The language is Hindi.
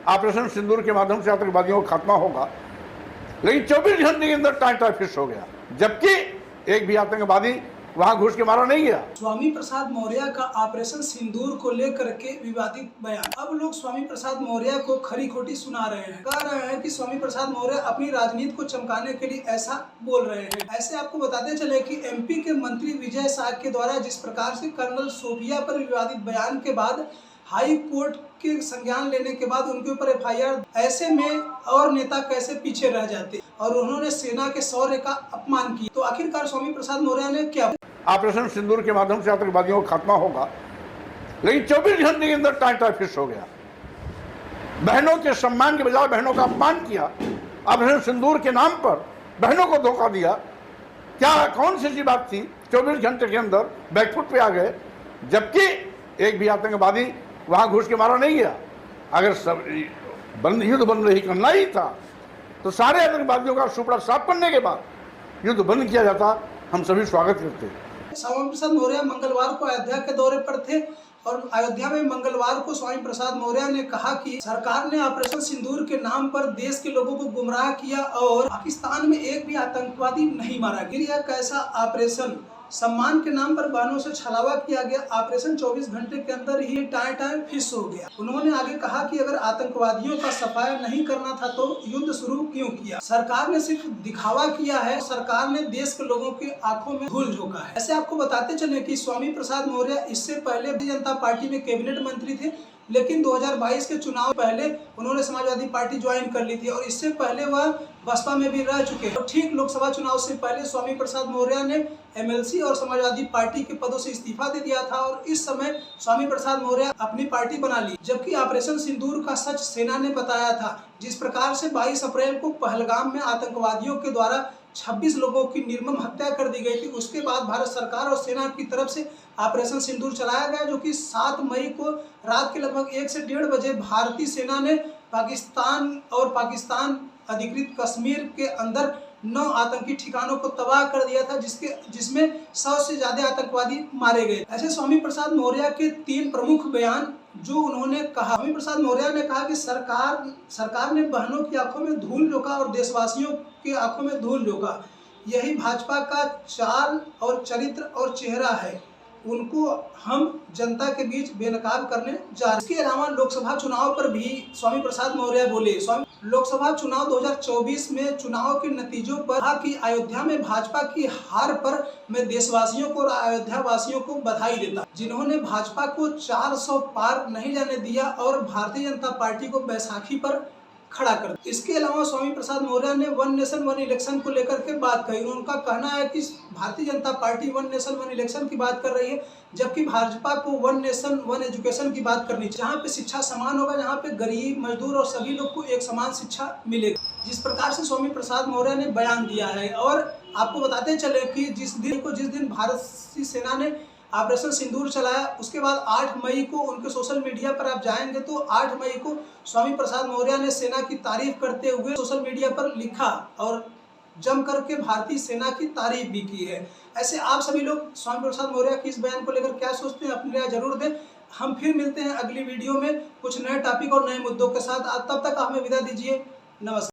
ऑपरेशन सिंदूर के माध्यम से आतंकवादियों का खात्मा होगा, लेकिन 24 घंटे के अंदर टाटा फिश हो गया, जबकि एक भी आतंकवादी वहां घुस के मारा नहीं गया। स्वामी प्रसाद मौर्य का ऑपरेशन सिंदूर को लेकर के विवादित बयान। अब लोग स्वामी प्रसाद मौर्य को खरी खोटी सुना रहे हैं, कह रहे हैं कि स्वामी प्रसाद मौर्य अपनी राजनीति को चमकाने के लिए ऐसा बोल रहे हैं। ऐसे आपको बताते चले कि एमपी के मंत्री विजय शाह के द्वारा जिस प्रकार से कर्नल सोफिया पर विवादित बयान के बाद हाई कोर्ट के संज्ञान लेने के बाद उनके ऊपर एफआईआर, ऐसे में और नेता कैसे पीछे रह जाते और उन्होंने सेना के शौर्य का अपमान किया। तो आखिरकार स्वामी प्रसाद मौर्य ने क्या? ऑपरेशन सिंदूर के माध्यम से आतंकवादियों का खात्मा होगा, लेकिन 24 घंटे के अंदर टाटा फिश हो गया। बहनों के सम्मान के बजाय बहनों का अपमान किया। ऑपरेशन सिंदूर के नाम पर बहनों को धोखा दिया। क्या कौन सी बात थी? 24 घंटे के अंदर बैकफुट पे आ गए, जबकि एक भी आतंकवादी वहां घुस के मारा नहीं गया। अगर सब युद्ध बंद नहीं करना ही था तो सारे आतंकवादियों का सुपड़ा साफ करने के बाद युद्ध बंद किया जाता, हम सभी स्वागत करते। स्वामी प्रसाद मौर्य मंगलवार को अयोध्या के दौरे पर थे और अयोध्या में मंगलवार को स्वामी प्रसाद मौर्य ने कहा कि सरकार ने ऑपरेशन सिंदूर के नाम पर देश के लोगों को गुमराह किया और पाकिस्तान में एक भी आतंकवादी नहीं मारा गया। यह कैसा ऑपरेशन? सम्मान के नाम पर बहनों से छलावा किया गया। ऑपरेशन 24 घंटे के अंदर ही टाटा फिश हो गया। उन्होंने आगे कहा कि अगर आतंकवादियों का सफाया नहीं करना था तो युद्ध शुरू क्यों किया? सरकार ने सिर्फ दिखावा किया है, सरकार ने देश के लोगों की आंखों में धूल झोंका है। ऐसे आपको बताते चले कि स्वामी प्रसाद मौर्य इससे पहले भारतीय जनता पार्टी में कैबिनेट मंत्री थे, लेकिन 2022 के चुनाव पहले उन्होंने समाजवादी पार्टी ज्वाइन कर ली थी और इससे पहले वह बसपा में भी रह चुके हैं। ठीक लोकसभा चुनाव से पहले स्वामी प्रसाद मौर्य ने एमएलसी और समाजवादी पार्टी के पदों से इस्तीफा दे दिया था और इस समय स्वामी प्रसाद मौर्य अपनी पार्टी बना ली। जबकि ऑपरेशन सिंदूर का सच सेना ने बताया था। जिस प्रकार से 22 अप्रैल को पहलगाम में आतंकवादियों के द्वारा 26 लोगों की निर्मम हत्या कर दी गई थी, उसके बाद भारत सरकार और सेना की तरफ से ऑपरेशन सिंदूर चलाया गया, जो कि 7 मई को रात के लगभग 1 से 1:30 बजे भारतीय सेना ने पाकिस्तान अधिकृत कश्मीर के अंदर 9 आतंकी ठिकानों को तबाह कर दिया था, जिसमें 100 से ज्यादा आतंकवादी मारे गए। ऐसे स्वामी प्रसाद मौर्य के 3 प्रमुख बयान जो उन्होंने कहा। स्वामी प्रसाद मौर्य ने कहा कि सरकार ने बहनों की आंखों में धूल झोंका और देशवासियों की आंखों में धूल झोंका। यही भाजपा का चाल और चरित्र और चेहरा है, उनको हम जनता के बीच बेनकाब करने जा रहे हैं। इसके अलावा लोकसभा चुनाव पर भी स्वामी प्रसाद मौर्य बोले। लोकसभा चुनाव 2024 में चुनाव के नतीजों पर कहा कि अयोध्या में भाजपा की हार पर मैं देशवासियों को और अयोध्या वासियों को बधाई देता, जिन्होंने भाजपा को 400 पार नहीं जाने दिया और भारतीय जनता पार्टी को बैसाखी पर खड़ा कर। इसके अलावा स्वामी प्रसाद मौर्य ने वन नेशन वन इलेक्शन को लेकर के बात कही। उनका कहना है कि Bharatiya Janata party one nation one election की बात कर रही है, जबकि भाजपा को वन नेशन वन एजुकेशन की बात करनी चाहिए, जहाँ पे शिक्षा समान होगा, जहाँ पे गरीब मजदूर और सभी लोग को एक समान शिक्षा मिलेगी। जिस प्रकार से स्वामी प्रसाद मौर्य ने बयान दिया है। और आपको बताते चले कि जिस दिन भारतीय सेना ने ऑपरेशन सिंदूर चलाया, उसके बाद 8 मई को उनके सोशल मीडिया पर आप जाएंगे तो 8 मई को स्वामी प्रसाद मौर्य ने सेना की तारीफ करते हुए सोशल मीडिया पर लिखा और जम करके भारतीय सेना की तारीफ भी की है। ऐसे आप सभी लोग स्वामी प्रसाद मौर्य की इस बयान को लेकर क्या सोचते हैं, अपनी राय जरूर दें। हम फिर मिलते हैं अगली वीडियो में कुछ नए टॉपिक और नए मुद्दों के साथ। तब तक हमें विदा दीजिए। नमस्कार।